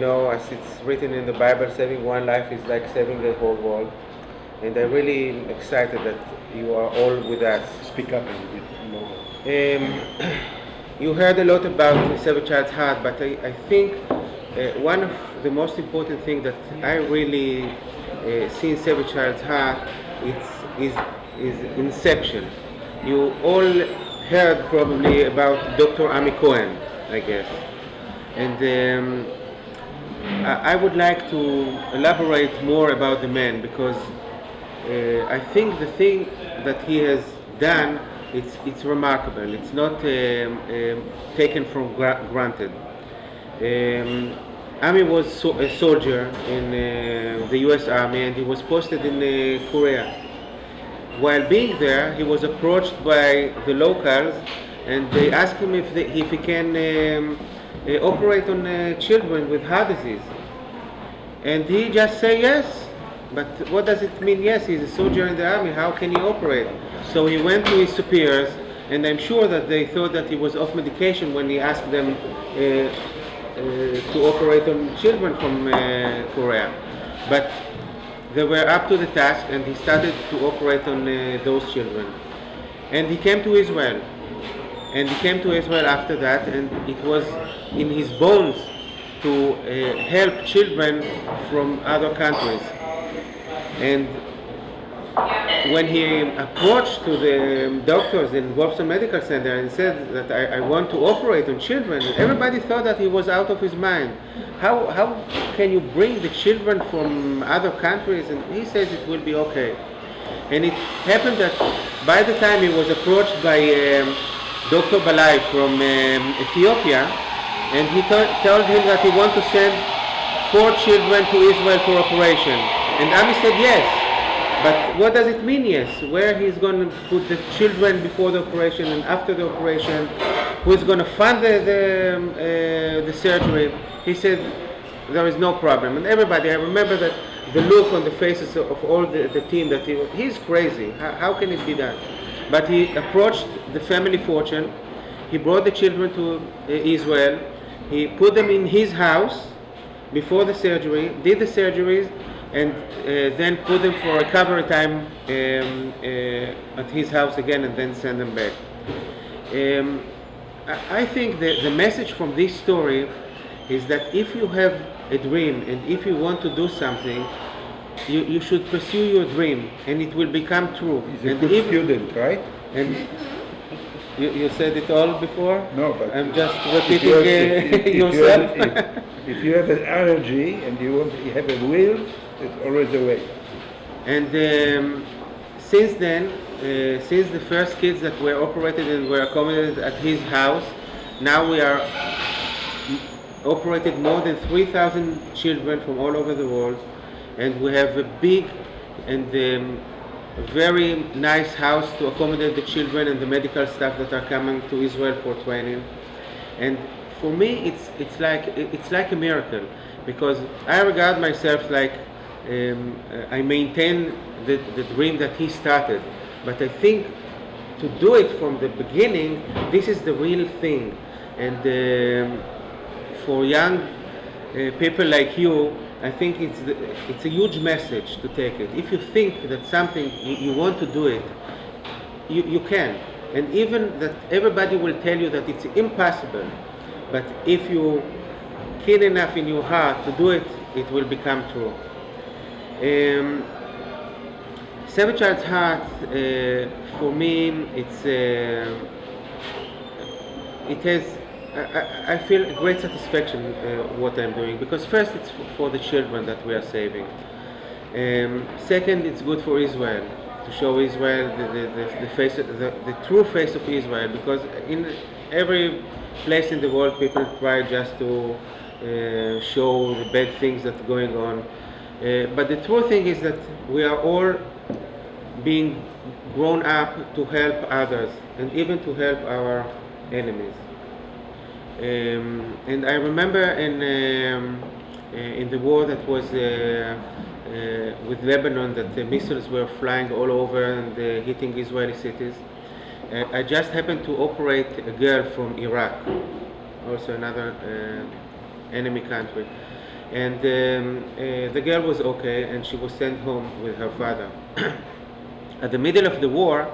As it's written in the Bible, saving one life is like saving the whole world. And I'm really excited that you are all with us. Speak up a bit more. You heard a lot about Save a Child's Heart, but I think one of the most important things that I really see in Save a Child's Heart is inception. You all heard probably about Dr. Ami Cohen, I guess. And I would like to elaborate more about the man because I think the thing that he has done it's remarkable. It's not taken for granted. Ami was a soldier in the U.S. Army, and he was posted in Korea. While being there, he was approached by the locals, and they asked him if he can operate on children with heart disease. And he just say yes. But what does it mean yes? He's a soldier in the army, how can he operate? So he went to his superiors, and I'm sure that they thought that he was off medication when he asked them to operate on children from Korea. But they were up to the task, and he started to operate on those children. And he came to Israel. And he came to Israel after that, and it was in his bones to help children from other countries. And when he approached to the doctors in Boston Medical Center and said that I want to operate on children, everybody thought that he was out of his mind. How can you bring the children from other countries? And he says it will be okay. And it happened that by the time he was approached by Dr. Balai from Ethiopia, and he told him that he wants to send 4 children to Israel for operation. And Ami said yes. But what does it mean yes? Where he's going to put the children before the operation and after the operation? Who's going to fund the surgery? He said there is no problem. And everybody, I remember that the look on the faces of all the team that he's crazy. How can it be done? But he approached the family fortune. He brought the children to Israel. He put them in his house before the surgery, did the surgeries, and then put them for recovery time at his house again, and then send them back. I think that the message from this story is that if you have a dream and if you want to do something, you should pursue your dream, and it will become true. He's a good student, right? And you said it all before? No, but I'm just repeating yourself. If you have an energy and you have a will, it's always a way. And since then, since the first kids that were operated and were accommodated at his house, now we are operated more than 3,000 children from all over the world, and we have a big and very nice house to accommodate the children and the medical staff that are coming to Israel for training. And for me, it's like a miracle, because I regard myself like I maintain the dream that he started. But I think to do it from the beginning, this is the real thing. And for young people like you, I think it's a huge message to take it. If you think that something you want to do it, you can. And even that everybody will tell you that it's impossible, but if you keen enough in your heart to do it, it will become true. Save a Child's Heart, for me, I feel a great satisfaction what I'm doing, because first it's for the children that we are saving. Second, it's good for Israel, to show Israel the face, the true face of Israel, because in every place in the world people try just to show the bad things that are going on. But the true thing is that we are all being grown up to help others, and even to help our enemies. And I remember in the war that was with Lebanon, that the missiles were flying all over and hitting Israeli cities. I just happened to operate a girl from Iraq, also another enemy country. And the girl was okay, and she was sent home with her father. At the middle of the war,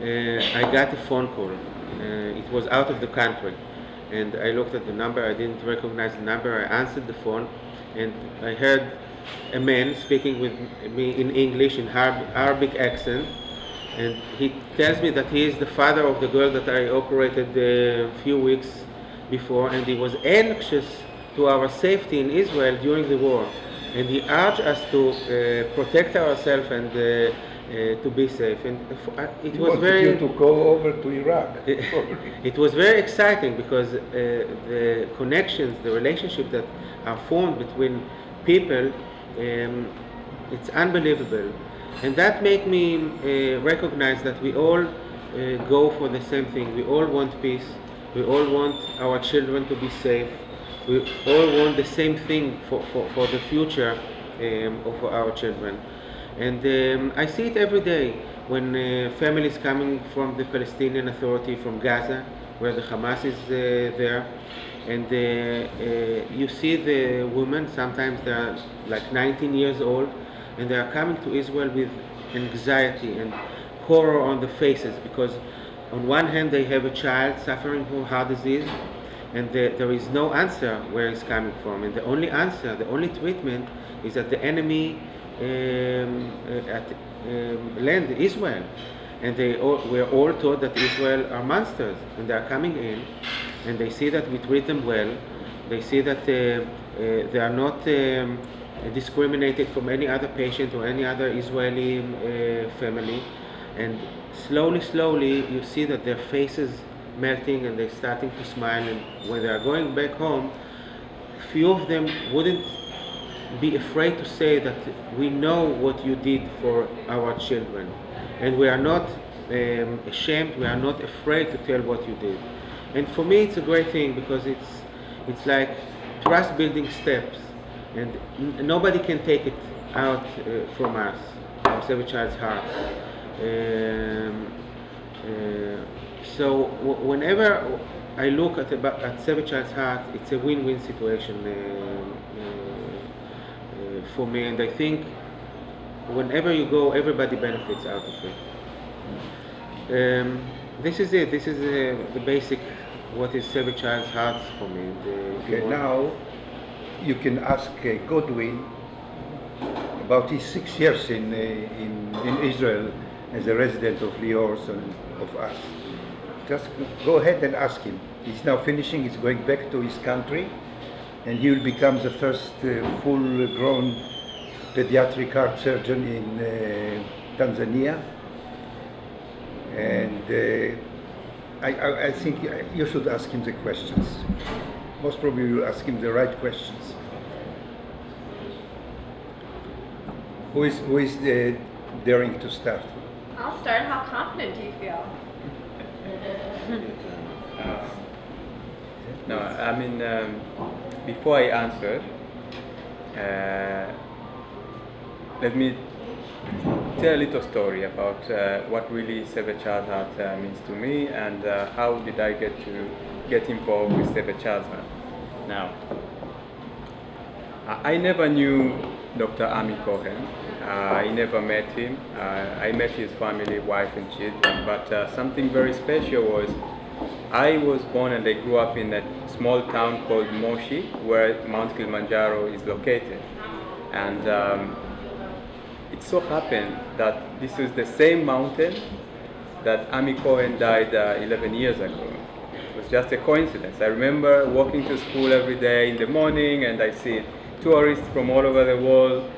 I got a phone call. It was out of the country, and I looked at the number. I didn't recognize the number. I answered the phone, and I heard a man speaking with me in English, in Arabic accent, and he tells me that he is the father of the girl that I operated a few weeks before, and he was anxious to our safety in Israel during the war, and he urged us to protect ourselves and to be safe. And it He was wanted very you to go over to Iraq. it was very exciting because the connections, the relationship that are formed between people, it's unbelievable, and that make me recognize that we all go for the same thing. We all want peace. We all want our children to be safe. We all want the same thing for the future of our children. And I see it every day when families coming from the Palestinian Authority, from Gaza, where the Hamas is there, and you see the women, sometimes they are like 19 years old, and they are coming to Israel with anxiety and horror on the faces, because on one hand they have a child suffering from heart disease, and there is no answer where it's coming from, and the only answer, the only treatment is that the enemy land Israel, and we're all taught that Israel are monsters, and they are coming in, and they see that we treat them well. They see that they are not discriminated from any other patient or any other Israeli family, and slowly you see that their faces melting and they're starting to smile, and when they are going back home, few of them wouldn't be afraid to say that we know what you did for our children, and we are not ashamed, we are not afraid to tell what you did. And for me it's a great thing, because it's like trust building steps, and nobody can take it out from us, from Save a Child's Heart. So whenever I look at Save a Child's Heart, it's a win-win situation for me, and I think whenever you go, everybody benefits out of it. This is it. This is the basic. What is Save a Child's Heart for me? Okay, now you can ask Godwin about his 6 years in Israel as a resident of Liors and of us. Just go ahead and ask him. He's now finishing. He's going back to his country, and he will become the first full-grown pediatric heart surgeon in Tanzania. And I think you should ask him the questions. Most probably you'll ask him the right questions. Who is daring to start? I'll start. How confident do you feel? No, I mean, before I answer, let me tell a little story about what really Save a Child's Heart means to me, and how did I get involved with Save a Child's Heart. Now, I never knew Dr. Ami Cohen. I never met him. I met his family, wife and children, but something very special was I was born and I grew up in a small town called Moshi, where Mount Kilimanjaro is located. And it so happened that this is the same mountain that Ami Cohen died 11 years ago. It was just a coincidence. I remember walking to school every day in the morning, and I see tourists from all over the world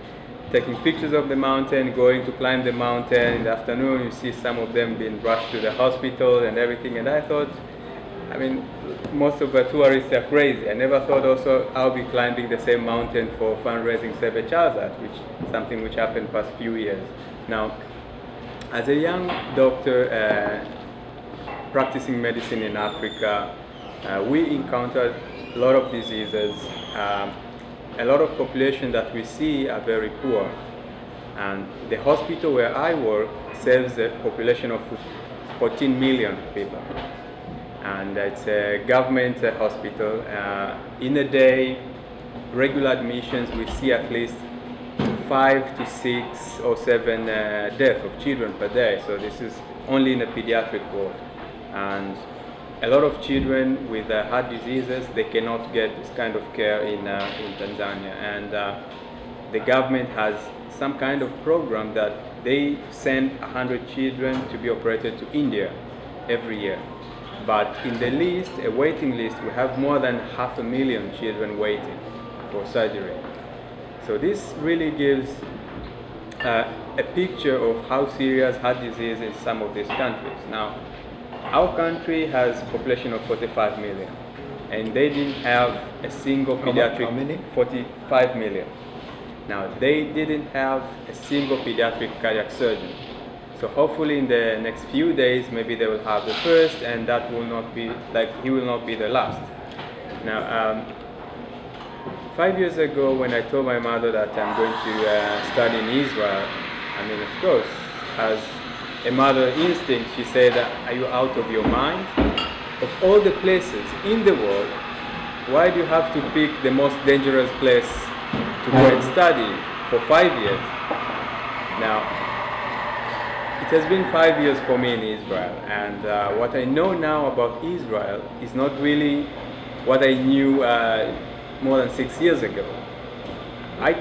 taking pictures of the mountain, going to climb the mountain. In the afternoon, you see some of them being rushed to the hospital and everything. And I thought, I mean, most of the tourists are crazy. I never thought also I'll be climbing the same mountain for fundraising Save a Child's Heart, which is something which happened past few years. Now, as a young doctor practicing medicine in Africa, we encountered a lot of diseases. A lot of population that we see are very poor, and the hospital where I work serves a population of 14 million people, and it's a government hospital. In a day regular admissions, we see at least 5 to 6 or 7 deaths of children per day. So this is only in the pediatric ward. And a lot of children with heart diseases, they cannot get this kind of care in Tanzania. And the government has some kind of program that they send 100 children to be operated to India every year. But in the list, a waiting list, we have more than 500,000 children waiting for surgery. So this really gives a picture of how serious heart disease is in some of these countries. Now, our country has a population of 45 million, and they didn't have a single pediatric. How many? 45 million. Now, they didn't have a single pediatric cardiac surgeon. So hopefully in the next few days, maybe they will have the first, and that will not be, he will not be the last. Now, 5 years ago, when I told my mother that I'm going to study in Israel, I mean, of course, as a mother instinct, she said, are you out of your mind? Of all the places in the world, why do you have to pick the most dangerous place to go and study for 5 years? Now, it has been 5 years for me in Israel, and what I know now about Israel is not really what I knew more than 6 years ago. I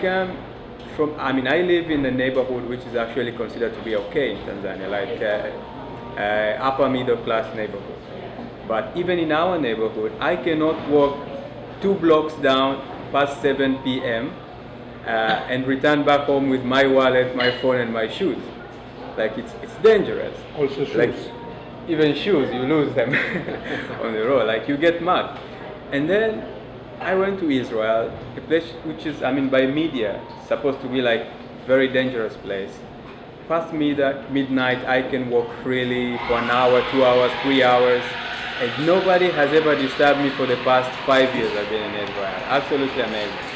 live in a neighborhood which is actually considered to be okay in Tanzania, like upper middle class neighborhood. But even in our neighborhood, I cannot walk 2 blocks down past 7 p.m. And return back home with my wallet, my phone, and my shoes. Like it's dangerous. Also shoes. Like even shoes, you lose them on the road. Like you get mugged. And then I went to Israel, a place which is, by media, supposed to be like very dangerous place. Past midnight, I can walk freely for an hour, 2 hours, 3 hours, and nobody has ever disturbed me for the past 5 years I've been in Israel. Absolutely amazing.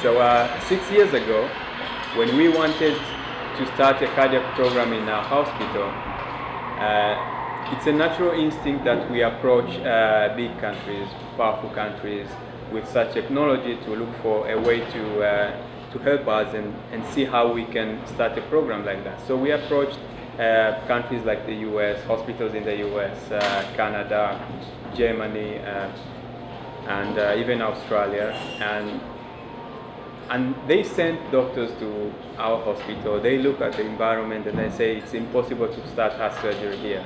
So 6 years ago, when we wanted to start a cardiac program in our hospital, it's a natural instinct that we approach big countries, powerful countries with such technology to look for a way to help us and see how we can start a program like that. So we approached countries like the US, hospitals in the US, Canada, Germany, and even Australia. And they sent doctors to our hospital. They look at the environment and they say it's impossible to start heart surgery here.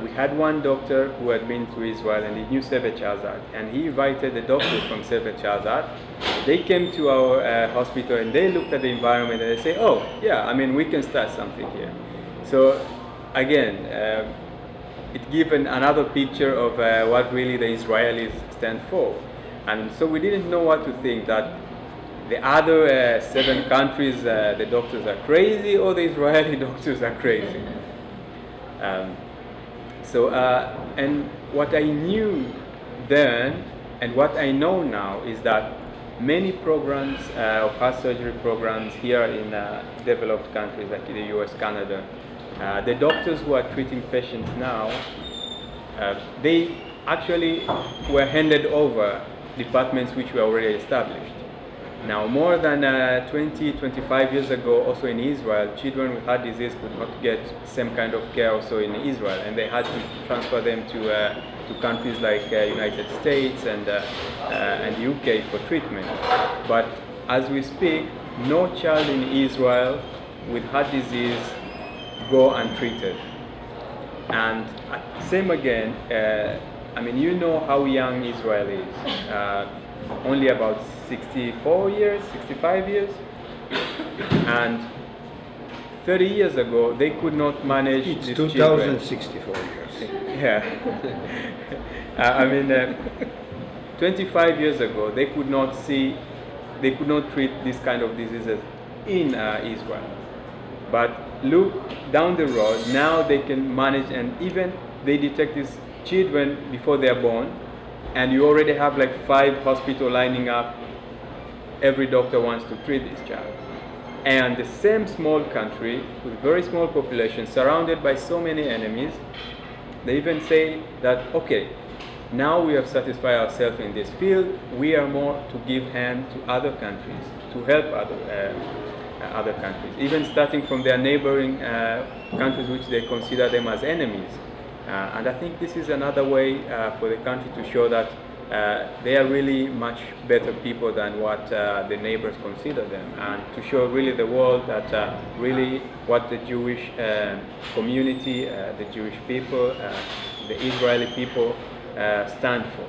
We had one doctor who had been to Israel and he knew SACH, and he invited the doctors from SACH. They came to our hospital and they looked at the environment and they say, oh yeah, we can start something here. So again, it gives another picture of what really the Israelis stand for. And so we didn't know what to think, that the other 7 countries, the doctors are crazy, or the Israeli doctors are crazy. And what I knew then, and what I know now, is that many programs of heart surgery programs here in developed countries like the US, Canada, the doctors who are treating patients now, they actually were handed over departments which were already established. Now, more than 25 years ago, also in Israel, children with heart disease could not get same kind of care also in Israel, and they had to transfer them to countries like United States and UK for treatment. But as we speak, no child in Israel with heart disease go untreated. And same again, you know how young Israel is. Only about 64 years, 65 years. And 30 years ago, they could not manage it's these 2064 years. Yeah. 25 years ago, they could not treat this kind of diseases in Israel. But look down the road, now they can manage, and even they detect these children before they are born, and you already have like 5 hospitals lining up. Every doctor wants to treat this child. And the same small country with very small population, surrounded by so many enemies, they even say that, okay, now we have satisfied ourselves in this field. We are more to give hand to other countries, to help other countries, even starting from their neighboring countries which they consider them as enemies. And I think this is another way for the country to show that they are really much better people than what the neighbors consider them, and to show really the world that really what the Jewish community, the Jewish people, the Israeli people stand for.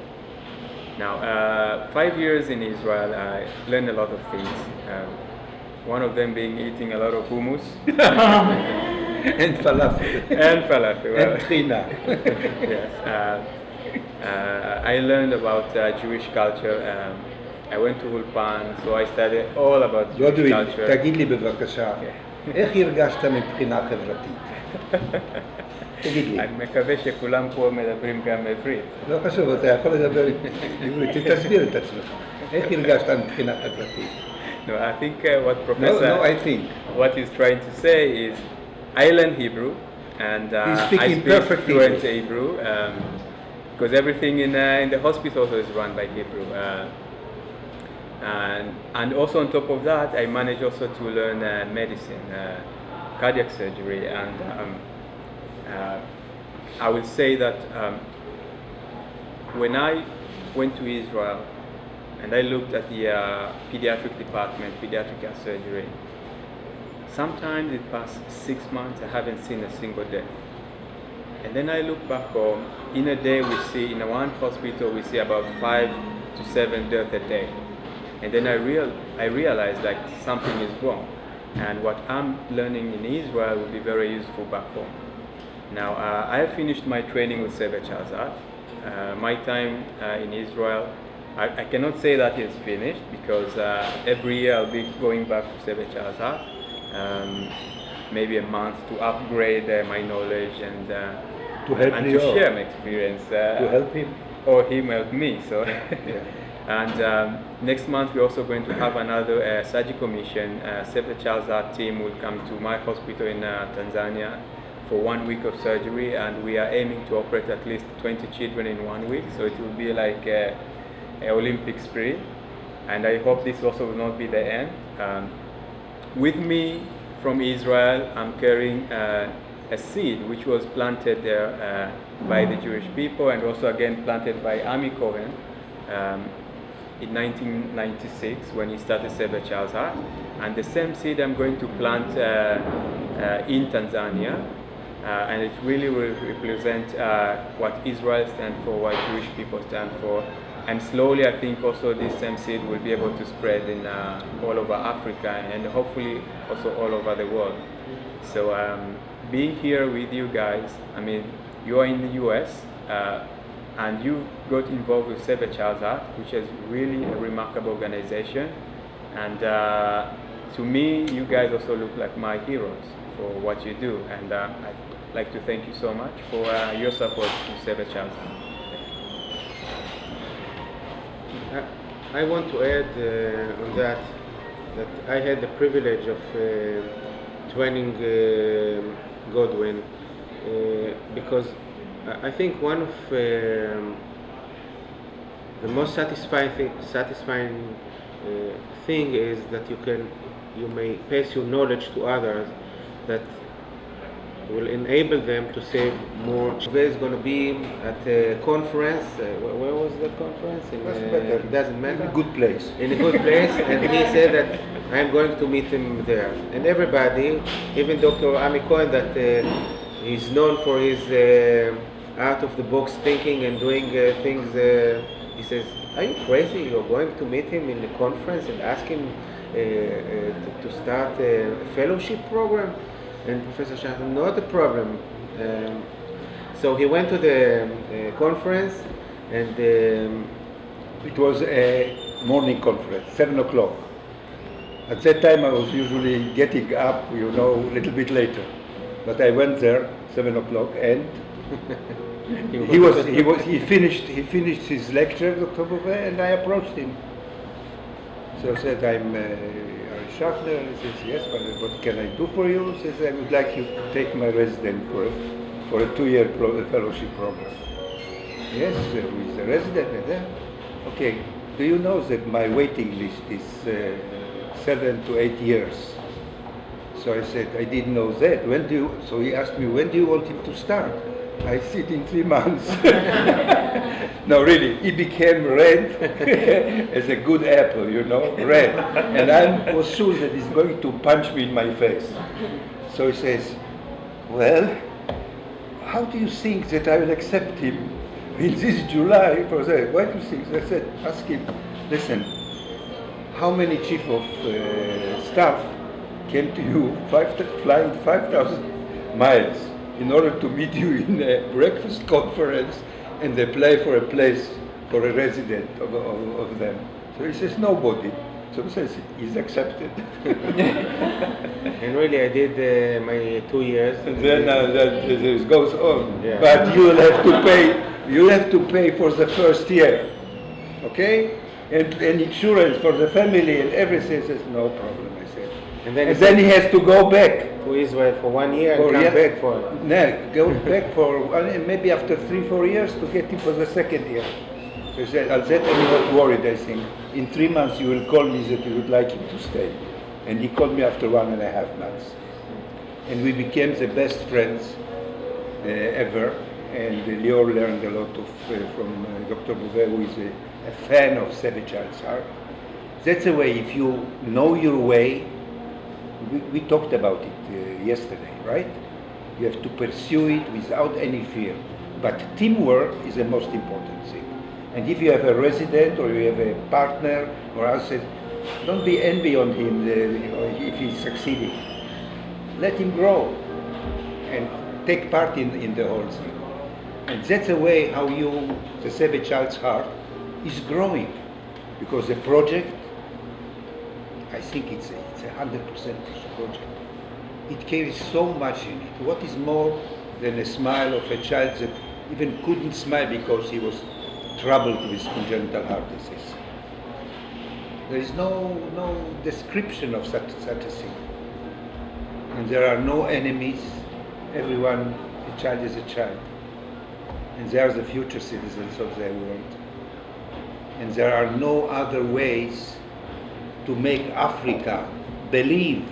Now, 5 years in Israel, I learned a lot of things. One of them being eating a lot of hummus. And falafel. And falafel. Well, And trina. yes. I learned about Jewish culture. I went to Ulpan, so I studied all about Jewish גודווין, culture. תגיד לי בבקשה, איך הרגשת מבחינה חברתית? תגיד לי. אני מקווה שכולם פה מדברים גם עברית. לא חשוב, אתה יכול לדבר עברית, תסביר את עצמך. איך הרגשת מבחינה חברתית? No, I think what Professor, No, I think. what he's trying to say is, I learn Hebrew, and He's I speaking speak perfect fluent Hebrew. Hebrew, because everything in the hospital is run by Hebrew. And also on top of that, I managed also to learn medicine, cardiac surgery, and I will say that when I went to Israel and I looked at the pediatric department, pediatric surgery, sometimes it passed 6 months, I haven't seen a single death. And then I look back home, in a day we see, in one hospital we see about 5 to 7 deaths a day. And then I realized like something is wrong. And what I'm learning in Israel will be very useful back home. Now, I have finished my training with SACH. My time in Israel, I cannot say that it's finished, because every year I'll be going back to SACH, maybe a month, to upgrade my knowledge and To help and you to out. share my experience. To help him? Or him help me. So. Yeah. And next month we're also going to have another SACH commission. SACH team will come to my hospital in Tanzania for 1 week of surgery, and we are aiming to operate at least 20 children in 1 week. So it will be like an Olympic spree, and I hope this also will not be the end. With me from Israel, I'm carrying a seed which was planted there by the Jewish people, and also again planted by Ami Cohen in 1996 when he started SACH. And the same seed I'm going to plant in Tanzania, and it really will represent what Israel stands for, what Jewish people stand for. And slowly, I think also this same seed will be able to spread in all over Africa, and hopefully also all over the world. So being here with you guys, I mean, you are in the US, and you got involved with SACH, which is really a remarkable organization. And to me, you guys also look like my heroes for what you do. And I'd like to thank you so much for your support to SACH. I want to add on that I had the privilege of training Godwin because I think one of the most satisfying thing is that you may pass your knowledge to others that will enable them to save more. There's going to be at a conference. Where was the conference? It doesn't matter. In a good place. In a good place, and he said that I'm going to meet him there. And everybody, even Dr. Ami Cohen, that he's known for his out-of-the-box thinking and doing things. He says, "Are you crazy? You're going to meet him in a conference and ask him to start a fellowship program?" And Professor Shah, not a problem. So he went to the conference, and It was a morning conference, 7 o'clock. At that time I was usually getting up, a little bit later. But I went there, 7 o'clock, and he finished his lecture, Dr. Bouvet, and I approached him. So I said, I'm Schaffner. He says, yes, but what can I do for you? He says, I would like you to take my resident for a 2-year fellowship program. Yes, with the resident there. Okay, do you know that my waiting list is 7 to 8 years? So I said, I didn't know that. So he asked me, when do you want him to start? I said, in 3 months. No, really, he became red as a good apple, you know, red. And I was sure that he's going to punch me in my face. So he says, well, how do you think that I will accept him in this July for that? Why do you think? I said, ask him, listen, how many chief of staff came to you flying 5,000 miles in order to meet you in a breakfast conference and apply for a place for a resident of them? So he says, nobody. So he says, he's accepted. And really, I did my 2 years. And then it goes on. Yeah. But you will have to pay. You have to pay for the first year, okay? And insurance for the family and everything. Says no problem. I said. And then he has to go back to Israel for 1 year and come back for. No, go back for maybe after 3-4 years to get him for the second year. So he said, I'm not worried. I think in 3 months you will call me that you would like him to stay. And he called me after 1.5 months. And we became the best friends ever. And Lior learned a lot from Dr. Bouvet, who is a fan of Savage Heart. That's the way, if you know your way, we talked about it yesterday, right? You have to pursue it without any fear. But teamwork is the most important thing. And if you have a resident or you have a partner or else, don't be envy on him if he's succeeding. Let him grow and take part in the whole thing. And that's the way how the Save a Child's Heart is growing. Because the project, I think it's a 100% project. It carries so much in it. What is more than a smile of a child that even couldn't smile because he was troubled with congenital heart disease? There is no description of such a thing. And there are no enemies. Everyone, a child is a child. And they are the future citizens of their world. And there are no other ways to make Africa believe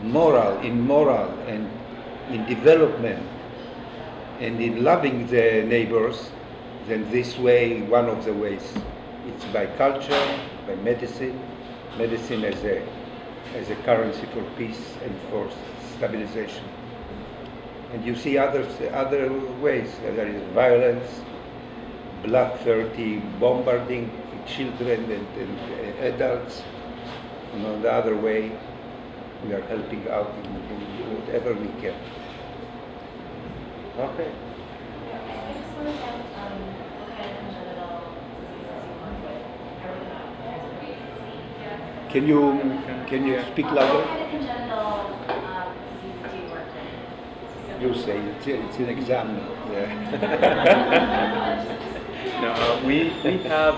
in moral and in development and in loving the neighbors than this way, one of the ways. It's by culture, by medicine as a currency for peace and for stabilization. And you see other ways. There is violence, bloodthirsty bombarding children and adults. And on the other way, we are helping out in whatever we can. Okay. I just wanted to ask what kind of congenital diseases you work with. Can you speak louder? What kind of congenital diseases do you work with? You say it's an exam now. No, we have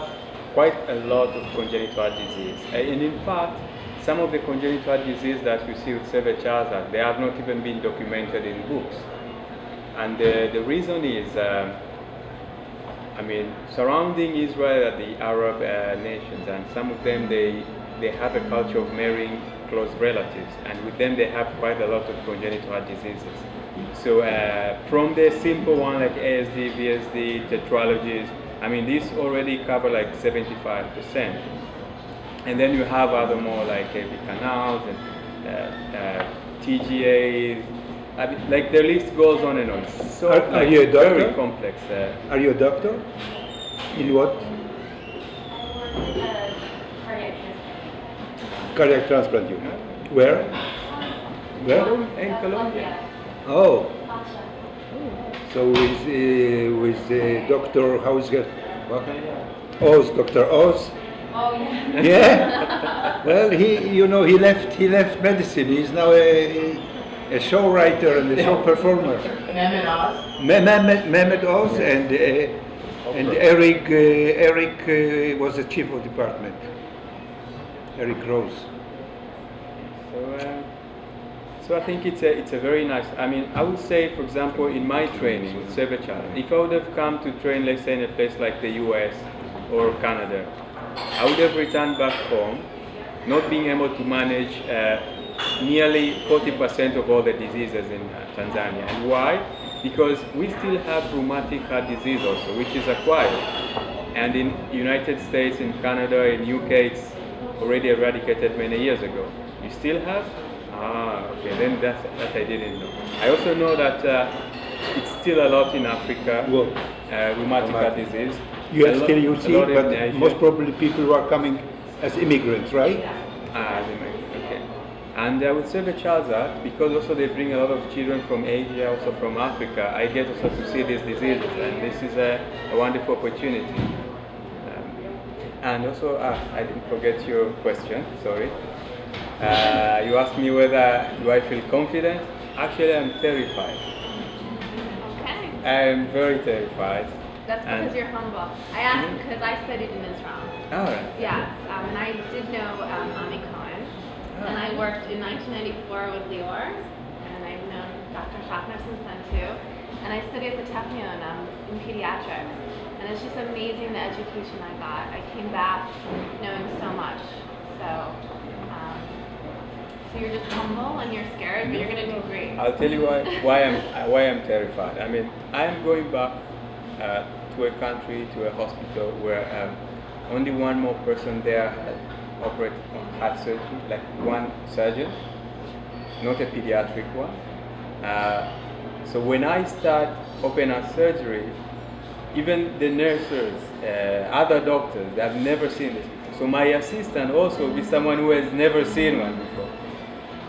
quite a lot of congenital disease. And in fact, some of the congenital disease that we see with Save a Child's Heart, they have not even been documented in books. And the reason is, surrounding Israel are the Arab nations, and some of them, they have a culture of marrying close relatives, and with them they have quite a lot of congenital diseases. So from the simple one like ASD, VSD, tetralogies, these already cover like 75%. And then you have other more like AV canals and TGAs. Like the list goes on and on. So Are you a doctor? Very complex. Are you a doctor? In what? Cardiac transplant unit. Where? Where? In Colombia. Oh. So with Dr. How is it? Oz, Dr. Oz. Oh yeah. Yeah. Well, he left medicine. He's now a show writer and a show performer. Mehmet Oz and Eric was the chief of department. Eric Rose. So I think it's a very nice. I mean, I would say, for example, in my training with Save a Child, if I would have come to train, let's say, in a place like the U.S. or Canada, I would have returned back home, not being able to manage nearly 40% of all the diseases in Tanzania. And why? Because we still have rheumatic heart disease also, which is acquired. And in United States, in Canada, in UK, it's already eradicated many years ago. You still have? Okay, then that I didn't know. I also know that it's still a lot in Africa, Well, rheumatic heart disease. US still you see, a lot in but Asia. most probably people who are coming as immigrants, right? Okay. And I would say the Child's Act, because also they bring a lot of children from Asia, also from Africa, I get also to see these diseases, and this is a wonderful opportunity. And also, I didn't forget your question, sorry. You asked me whether do I feel confident. Actually, I'm terrified. Okay. I am very terrified. That's because you're humble. I asked because I studied in Israel. All right. Yes, and I did know Ami Cohen, and I worked in 1994 with Lior, and I've known Dr. Schaffner since then too. And I studied at the Technion in pediatrics, and it's just amazing the education I got. I came back knowing so much. So you're just humble and you're scared, but you're gonna do great. I'll tell you why I'm terrified. I mean, I'm going back to a country, to a hospital where only one more person there operate on heart surgery, like one surgeon, not a pediatric one. So when I start open heart surgery, even the nurses, other doctors, they have never seen this before. So my assistant also will be someone who has never seen one before.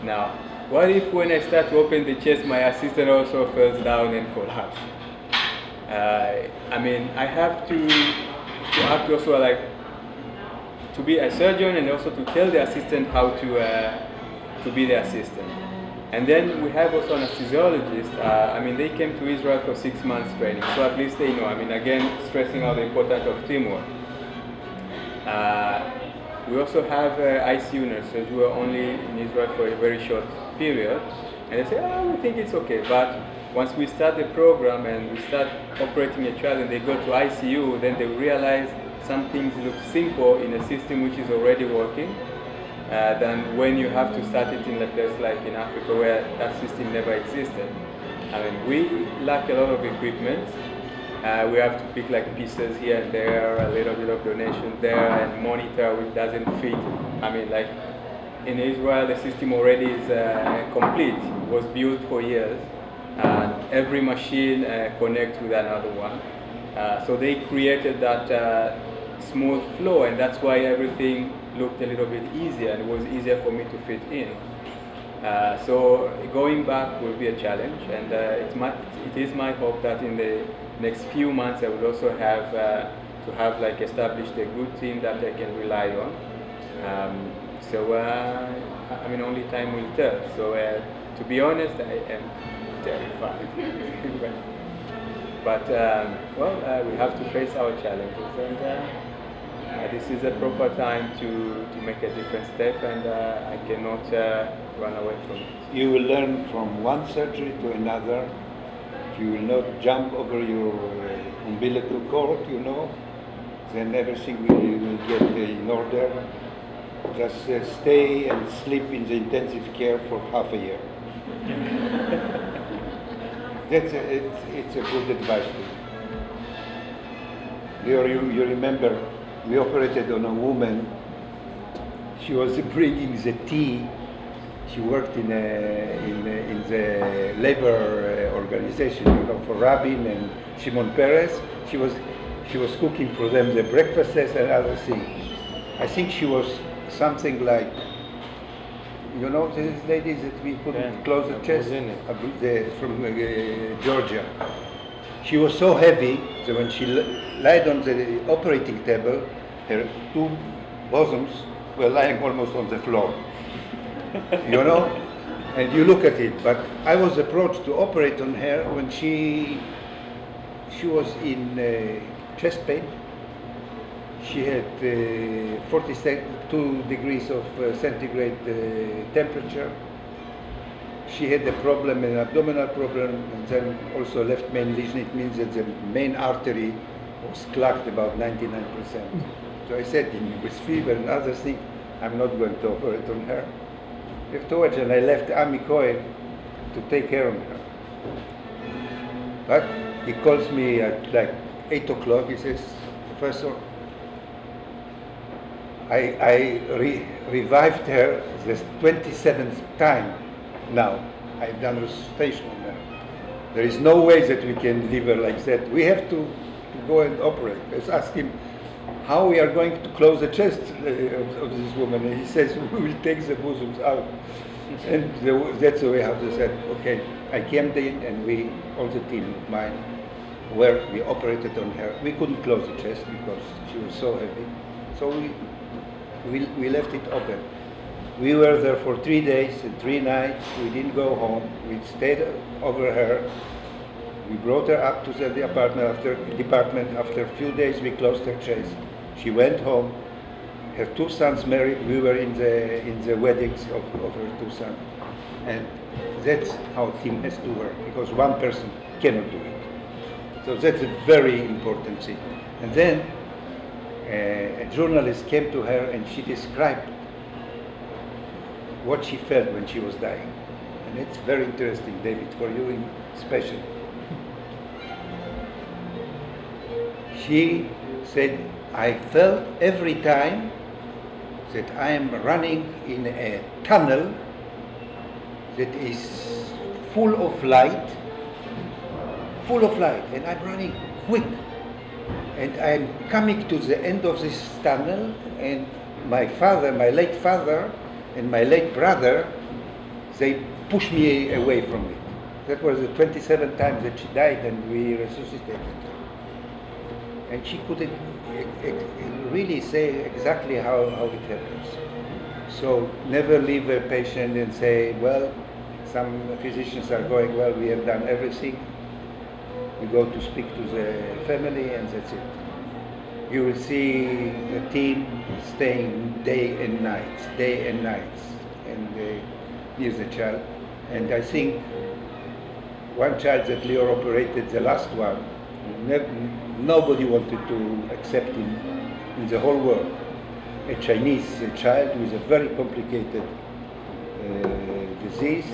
Now, what if when I start to open the chest, my assistant also falls down and collapses? I mean, I have to act also like to be a surgeon and also to tell the assistant how to be the assistant. And then we have also an anesthesiologist. I mean, they came to Israel for 6 months training, so at least they know. I mean, again, stressing out the importance of teamwork. We also have ICU nurses who are only in Israel for a very short period, and they say, we think it's okay. But once we start the program and we start operating a child and they go to ICU, then they realize some things look simple in a system which is already working, than when you have to start it in a place like in Africa where that system never existed. I mean, we lack a lot of equipment. We have to pick like pieces here and there, a little bit of donation there, and monitor which doesn't fit. I mean, like in Israel, the system already is complete. It was built for years, and every machine connects with another one. So they created that smooth flow, and that's why everything looked a little bit easier, and it was easier for me to fit in. So going back will be a challenge, and it is my hope that in the next few months I will also have to have like established a good team that I can rely on. I mean, only time will tell. So to be honest, I am terrified. But we have to face our challenges, and this is a proper time to make a different step, and I cannot run away from it. You will learn from one surgery to another. You will not jump over your umbilical cord, then everything will get in order. Just stay and sleep in the intensive care for half a year. It's a good advice to you. You remember, we operated on a woman. She was bringing the tea. She worked in the labor organization, for Rabin and Shimon Peres. She was cooking for them the breakfasts and other things. I think she was something like, these ladies that we put close the chest from Georgia. She was so heavy that when she lied on the operating table, her two bosoms were lying almost on the floor. And you look at it. But I was approached to operate on her when she was in chest pain. She had 42 degrees of centigrade temperature. she had a problem, an abdominal problem, and then also left main lesion. It means that the main artery was clogged about 99%. So I said, with fever and other things, I'm not going to operate on her. Afterwards, and I left Ami Cohen to take care of her. But he calls me at like 8 o'clock. He says, Professor, I revived her the 27th time now. I've done resuscitation on her. There is no way that we can leave her like that. We have to go and operate. Let's ask him how we are going to close the chest of this woman. And he says, we will take the bosoms out. And that's the way how to say, okay, I came in and we, all the team of mine, where we operated on her. We couldn't close the chest because she was so heavy. So we left it open. We were there for 3 days and 3 nights. We didn't go home. We stayed over her. We brought her up to the department. After a few days, we closed her chest. She went home. Her 2 sons married. We were in the weddings of her 2 sons. And that's how a team has to work, because one person cannot do it. So that's a very important thing. And then a journalist came to her and she described what she felt when she was dying. And it's very interesting, David, for you especially. She said, I felt every time that I am running in a tunnel that is full of light, and I'm running quick. And I'm coming to the end of this tunnel, and my late father, and my late brother, they pushed me away from it. That was the 27th time that she died, and we resuscitated her. And she couldn't really say exactly how it happens. So never leave a patient and say, well, some physicians are going, well, we have done everything. We go to speak to the family, and that's it. You will see the team staying day and nights, and near the child. And I think one child that Lior operated, the last one, nobody wanted to accept him in the whole world. A Chinese child with a very complicated disease.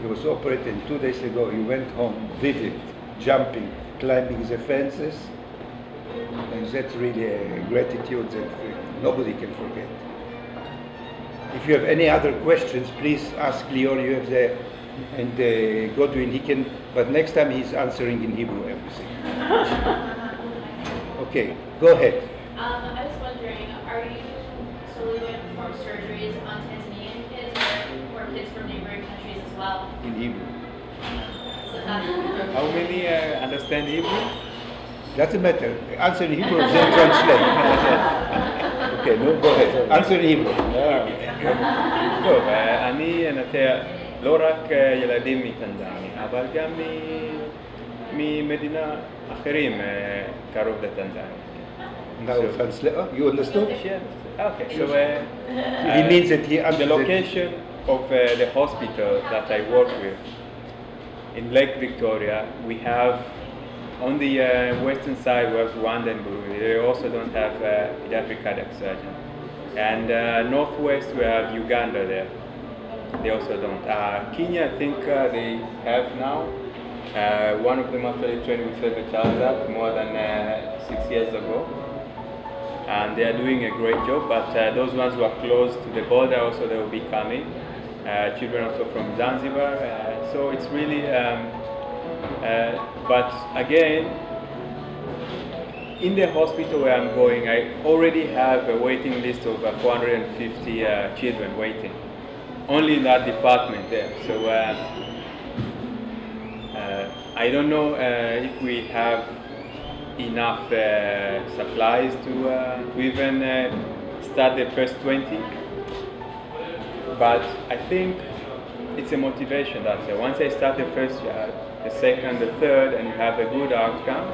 He was operated 2 days ago. He went home vivid, jumping, climbing the fences. And that's really a gratitude that nobody can forget. If you have any other questions, please ask Lior. You have the, and Godwin, he can, but next time he's answering in Hebrew everything. Okay, go ahead. I was wondering, are you solely going to perform surgeries on Tanzanian kids or kids from neighboring countries as well? In Hebrew. So that's How many understand Hebrew? Doesn't matter. Answer in Hebrew, then translate. Okay, no, go ahead. Answer in Hebrew. טוב, אני אנתח לא רק ילדים מטנזניה, אבל גם ממדינה אחרים קרוב לטנזניה. Now translate. You understood? Yes. Okay, so He means that he the understood. location of the hospital that I work with in Lake Victoria, we have on the western side we have Rwanda and Burundi. They also don't have pediatric cardiac surgeon. And northwest we have Uganda there. They also don't. Kenya, I think they have now. One of them actually trained with the child that more than 6 years ago. And they are doing a great job, but those ones who are close to the border also they will be coming. Children also from Zanzibar. So it's really, but again, in the hospital where I'm going, I already have a waiting list of 450 children waiting, only in that department there. So I don't know if we have enough supplies to even start the first 20. But I think it's a motivation that once I start the first child, the second, the third, and have a good outcome,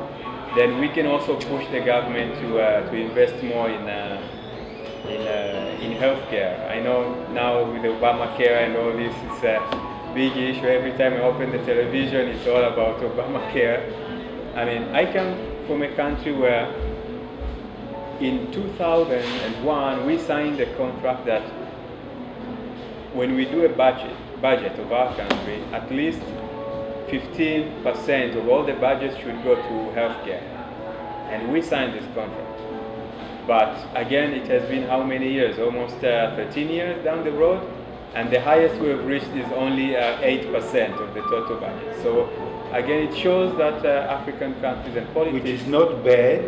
then we can also push the government to invest more in healthcare. I know now with Obamacare and all this, big issue. Every time I open the television, it's all about Obamacare. I mean, I come from a country where in 2001 we signed a contract that when we do a budget of our country, at least 15% of all the budget should go to healthcare. And we signed this contract. But again, it has been how many years? Almost 13 years down the road. And the highest we have reached is only 8% of the total budget. So again, it shows that African countries and politics... Which is not bad.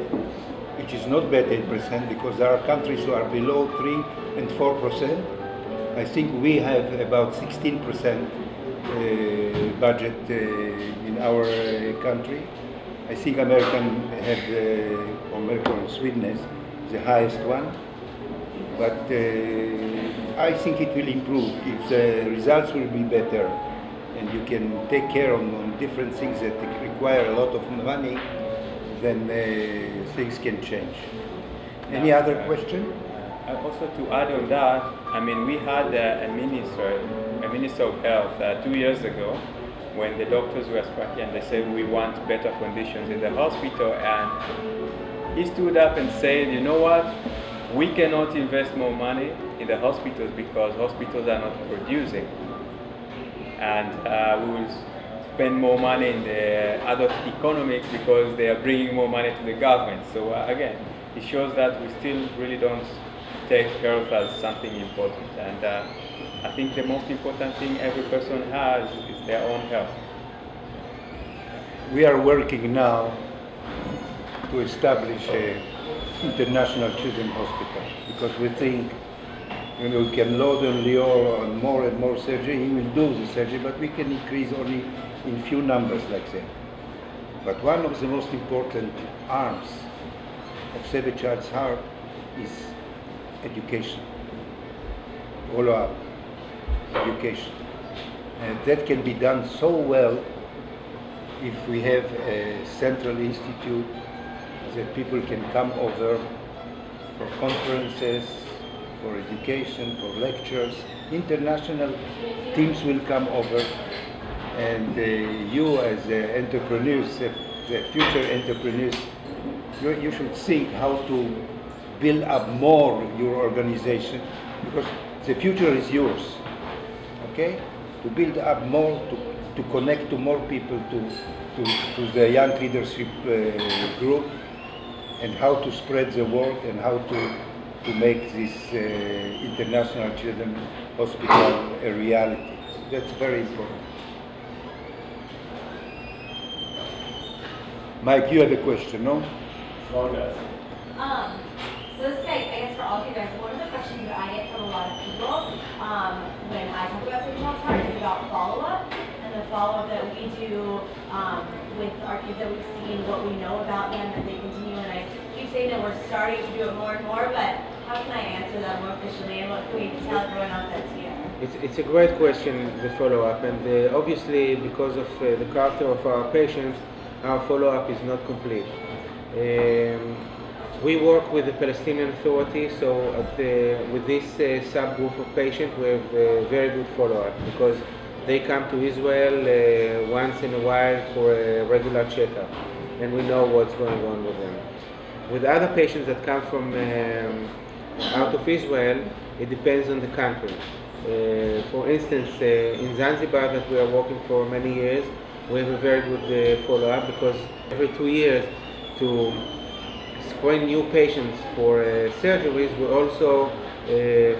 Which is not bad, 8%, because there are countries who are below 3 and 4%. I think we have about 16% budget in our country. I think American and Sweden is the highest one. But I think it will improve if the results will be better and you can take care on different things that require a lot of money, then things can change. Any other question? Also to add on that, I mean, we had a minister of health 2 years ago when the doctors were striking and they said we want better conditions in the hospital, and he stood up and said, you know what, we cannot invest more money in the hospitals because hospitals are not producing, and we will spend more money in the other economics because they are bringing more money to the government. So again, it shows that we still really don't take health as something important, and I think the most important thing every person has is their own health. We are working now to establish an international children's hospital because we think we can load on Lior on more and more surgery. He will do the surgery, but we can increase only in few numbers like that. But one of the most important arms of Save a Child's Heart is education, follow-up, education. And that can be done so well if we have a central institute that people can come over for conferences, for education, for lectures. International teams will come over, and you as entrepreneurs, the future entrepreneurs, you should think how to build up more your organization, because the future is yours, okay? To build up more, to connect to more people, to the young leadership group, and how to spread the word and how to make this international children's hospital a reality. That's very important. Mike, you have a question, no? So this is, I guess, for all of you guys, one of the questions that I get from a lot of people when I talk about Save a Child's Heart is about follow-up, and the follow-up that we do with our kids that we've seen, what we know about them as they continue, and I keep saying that we're starting to do it more and more, but how can I answer that more efficiently, and what can we tell everyone else that's here? It's a great question, the follow-up, and obviously because of the character of our patients, our follow-up is not complete. We work with the Palestinian Authority, so with this subgroup of patients we have very good follow-up because they come to Israel once in a while for a regular checkup, and we know what's going on with them. With other patients that come from out of Israel, it depends on the country. For instance, in Zanzibar that we are working for many years, we have a very good follow-up because every 2 years to screen new patients for surgeries, we also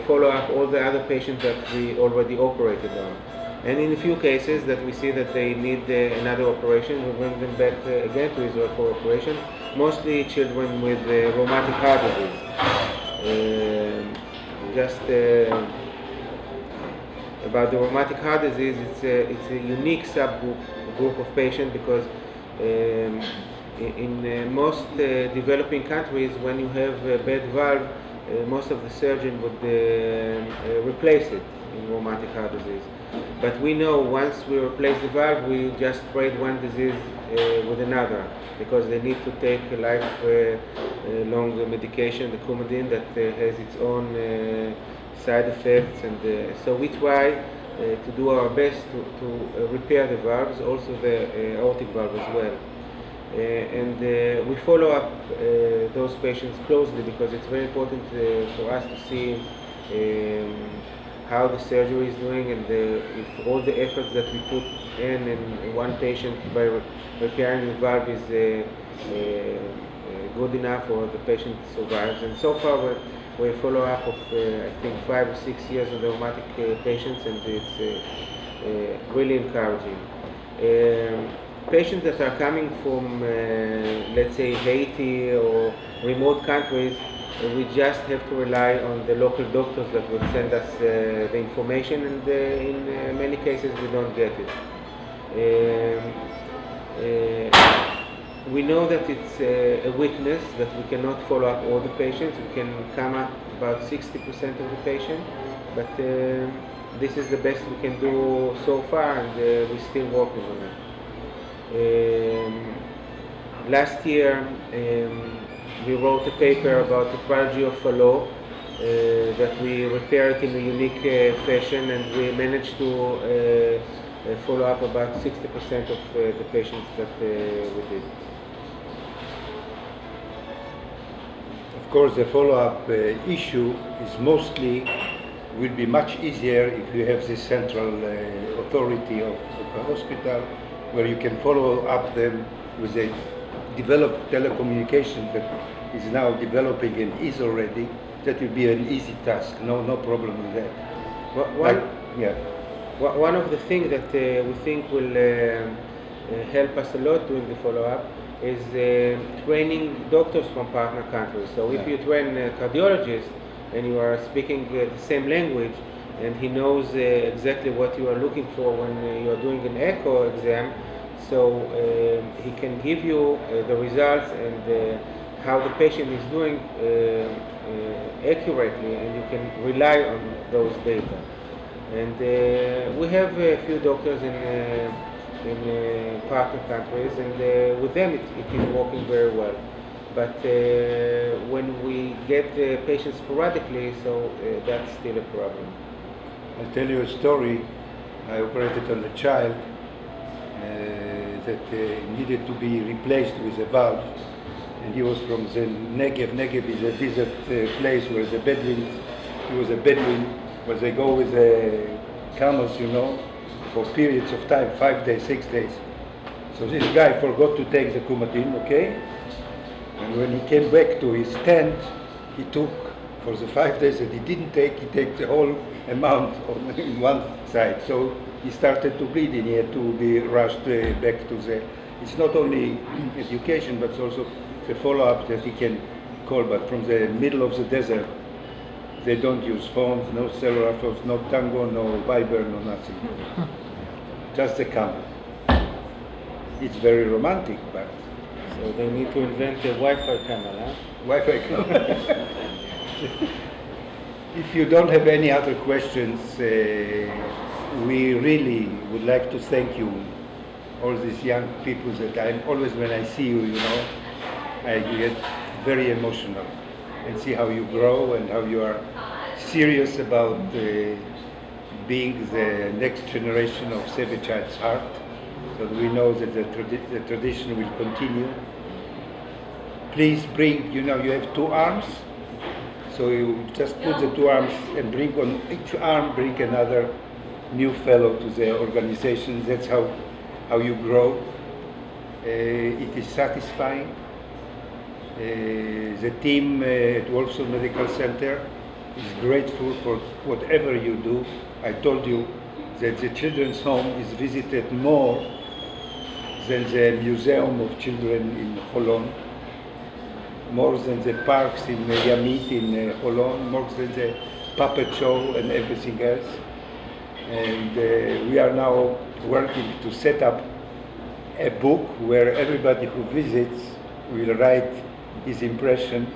follow up all the other patients that we already operated on. And in a few cases that we see that they need another operation, we bring them back again to Israel for operation, mostly children with rheumatic heart disease. About the rheumatic heart disease, it's a unique subgroup of patients because in most developing countries, when you have a bad valve, most of the surgeon would replace it in rheumatic heart disease. But we know once we replace the valve, we just trade one disease with another because they need to take a lifelong medication, the Coumadin, that has its own side effects, and so we try to do our best to repair the valves, also the aortic valve as well. And we follow up those patients closely because it's very important for us to see how the surgery is doing, and if all the efforts that we put in one patient by repairing the valve is good enough or the patient survives. And so far we follow up of I think 5 or 6 years on the rheumatic patients, and it's really encouraging. Patients that are coming from, let's say, Haiti or remote countries, we just have to rely on the local doctors that will send us the information, and in many cases we don't get it. We know that it's a weakness that we cannot follow up all the patients. We can come up about 60% of the patients, but this is the best we can do so far, and we're still working on it. Last year we wrote a paper about the trilogy of Fallot, that we repaired in a unique fashion, and we managed to follow up about 60% of the patients that we did. Of course, the follow-up issue is mostly will be much easier if you have this central authority of a hospital where you can follow up them with a developed telecommunication that is now developing and is already. That will be an easy task. No problem with that. One of the things that we think will help us a lot doing the follow-up is training doctors from partner countries. So if you train a cardiologist and you are speaking the same language, and he knows exactly what you are looking for when you are doing an echo exam, so he can give you the results and how the patient is doing accurately, and you can rely on those data. And we have a few doctors in partner countries, and with them it is working very well. But when we get the patients sporadically, so that's still a problem. I'll tell you a story. I operated on a child that needed to be replaced with a valve, and he was from the Negev. Negev is a desert place where the Bedouins, he was a Bedouin, where they go with camels, for periods of time, 5 days, 6 days. So this guy forgot to take the Coumadin, okay? And when he came back to his tent, he took, for the 5 days that he didn't take, he took the whole amount on one side. So he started to bleed, and he had to be rushed back to the, it's not only education, but it's also the follow-up that he can call. But from the middle of the desert, they don't use phones, no cellular phones, no Tango, no Viber, no nothing. Just the camera. It's very romantic, but... So they need to invent a Wi-Fi camera, huh? Wi-Fi camera. If you don't have any other questions, we really would like to thank you, all these young people that I'm always, when I see you, I get very emotional and see how you grow and how you are serious about being the next generation of Save a Child's Heart, so that we know that the tradition will continue. Please bring, you have 2 arms, so you just put the 2 arms and bring on each arm, bring another new fellow to the organization. That's how you grow. It is satisfying. The team at Wolfson Medical Center is grateful for whatever you do. I told you that the children's home is visited more than the Museum of Children in Holon, more than the parks in Yamit in Holon, more than the puppet show and everything else. And we are now working to set up a book where everybody who visits will write his impression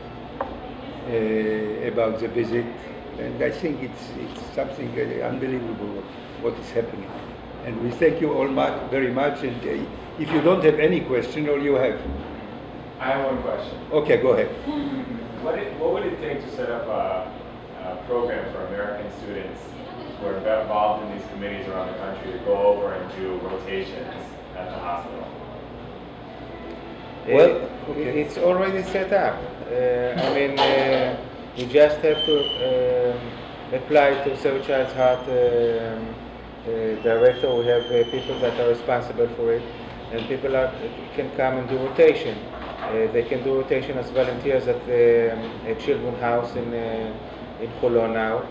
about the visit, and I think it's something unbelievable what is happening. And we thank you all very much. And if you don't have any question, or you have, I have one question. okay, go ahead. What would it take to set up a program for American students who are involved in these committees around the country to go over and do rotations at the hospital? Well, okay. it's already set up. I mean, you just have to apply to Save a Child's Heart director. We have people that are responsible for it, and people can come and do rotation. They can do rotation as volunteers at the Children's House in Holon now.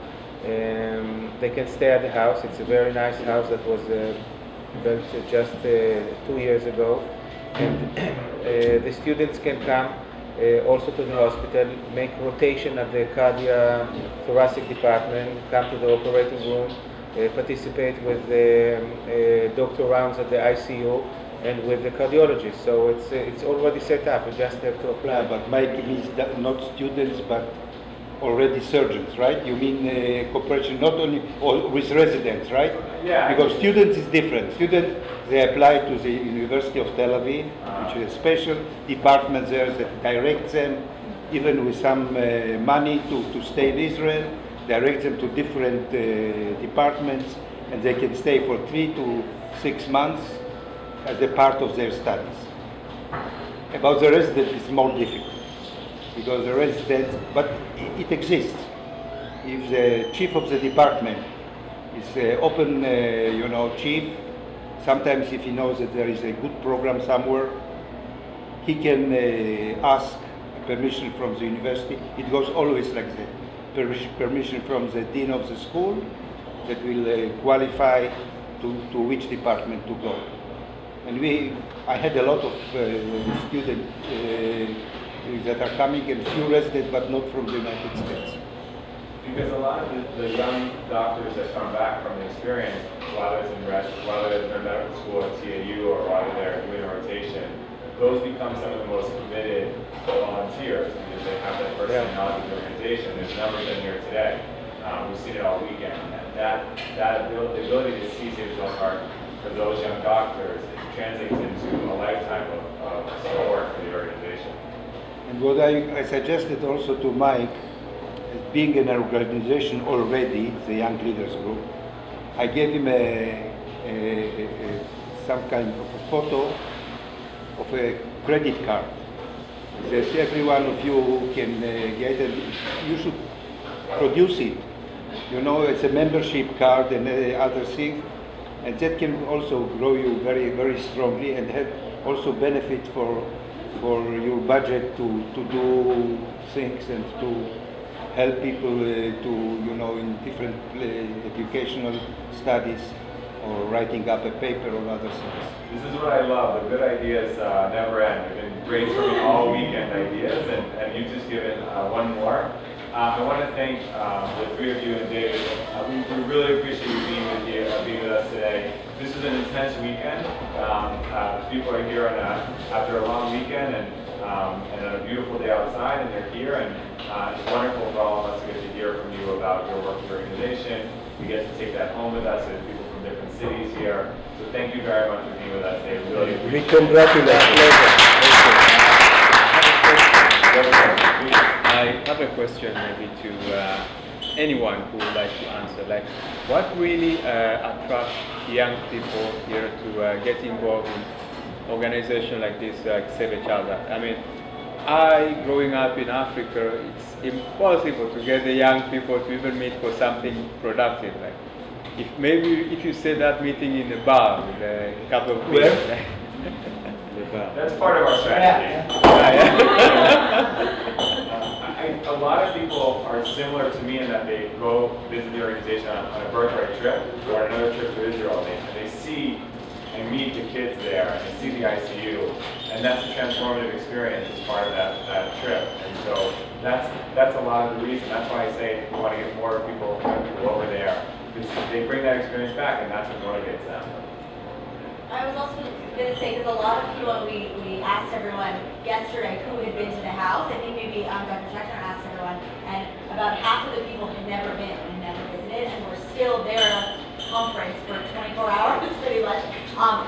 They can stay at the house. It's a very nice house that was built just 2 years ago. And the students can come also to the hospital, make rotation at the cardiothoracic department, come to the operating room, participate with the doctor rounds at the ICU and with the cardiologist. So it's already set up. You just have to apply. Yeah, but Mike means that not students, but already surgeons, right? You mean cooperation not only with residents, right? Yeah. Because students is different. Students, they apply to the University of Tel Aviv, which is a special department there that directs them, even with some money to stay in Israel, directs them to different departments, and they can stay for 3 to 6 months as a part of their studies. About the residents, it's more difficult, because the residents, but it exists. If the chief of the department is open, chief, sometimes if he knows that there is a good program somewhere, he can ask permission from the university. It goes always like that. Permission from the dean of the school that will qualify to which department to go. And I had a lot of students that are coming, and few residents, but not from the United States. Because a lot of the young doctors that come back from the experience, whether it's in medical school at TAU or whether they're doing a rotation, those become some of the most committed volunteers because they have that personality of the organization. There's numbers in here today. We've seen it all weekend. And the ability to see Save a Child's Heart for those young doctors, it translates into a lifetime of support for the organization. And what I suggested also to Mike, being an organization already, the Young Leaders Group, I gave him some kind of a photo of a credit card that every one of you can get, and you should produce it. It's a membership card and other things, and that can also grow you very, very strongly and have also benefit for your budget to do things and to help people in different educational studies or writing up a paper or other things. This is what I love. The good ideas never end. We've been brainstorming all weekend ideas, and you've just given one more. I want to thank the three of you and David. We really appreciate you being with us today. This is an intense weekend. People are here after a long weekend and on a beautiful day outside, and they're here. And it's wonderful for all of us to get to hear from you about your work, your organization. We get to take that home with us as people from different cities here. So thank you very much for being with us today. Really appreciate it. We congratulate you. I have a question maybe to anyone who would like to answer. Like, what really attracts young people here to get involved in organizations like this, like Save a Child? I mean, growing up in Africa, it's impossible to get the young people to even meet for something productive. Like, if you say that meeting in a bar with a couple of beers. That's part of our strategy. A lot of people are similar to me in that they go visit the organization on a birthright trip or another trip to Israel, and they see and meet the kids there, and they see the ICU, and that's a transformative experience as part of that trip. And so that's a lot of the reason. That's why I say we want to get more people over there, because they bring that experience back, and that's what motivates them. I was also going to say, because a lot of people, we asked everyone yesterday who had been to the house. I think maybe Dr. Schechner asked everyone, and about half of the people had never been and never visited, and we're still there at a conference for 24 hours, pretty much,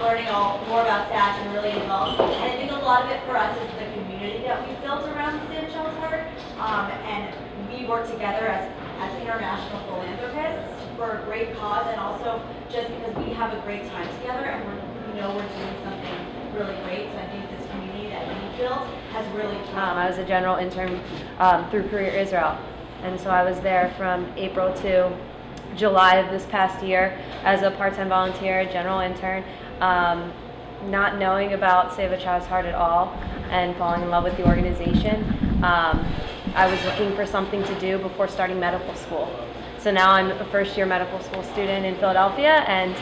learning more about SACH and really involved. And I think a lot of it for us is the community that we've built around Save a Child's Heart, and we work together as as international philanthropists for a great cause, and also just because we have a great time together and we're doing something really great. So I think this community that we built has really I was a general intern through Career Israel, and so I was there from April to July of this past year as a part-time volunteer, general intern, not knowing about Save a Child's Heart at all and falling in love with the organization. I was looking for something to do before starting medical school. So now I'm a first-year medical school student in Philadelphia, and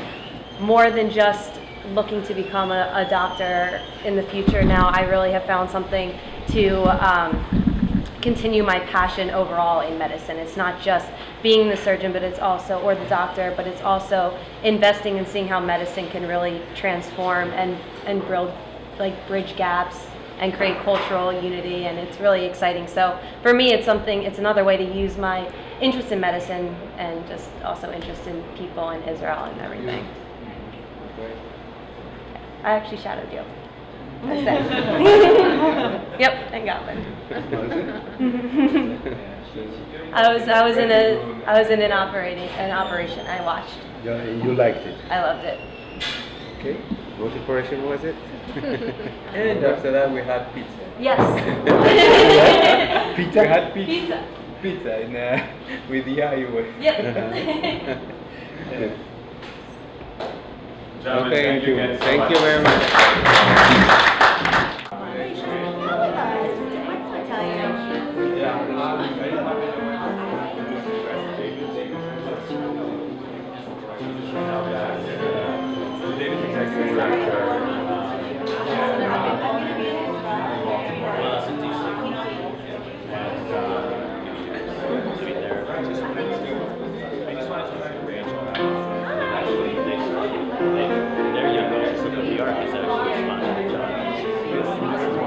more than just looking to become a doctor in the future, now I really have found something to continue my passion overall in medicine. It's not just being the surgeon, but it's also, or the doctor, but it's also investing and seeing how medicine can really transform and build, bridge gaps and create cultural unity, and it's really exciting. So for me, it's another way to use my interest in medicine and just also interest in people in Israel and everything. I actually shadowed you. Yep, and Goblin. I was in an operation. I watched. Yeah, you liked it. I loved it. Okay. What operation was it? And after that we had pizza. Yes. Pizza? We had pizza. Pizza. Pizza with the Iowa. Yep. Gentlemen, Okay, thank you again so thank much. you very much. They're younger, so New York is actually responding to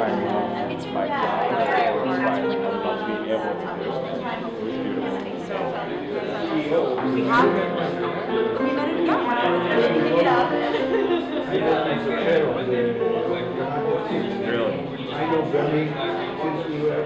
I know Bernie since we were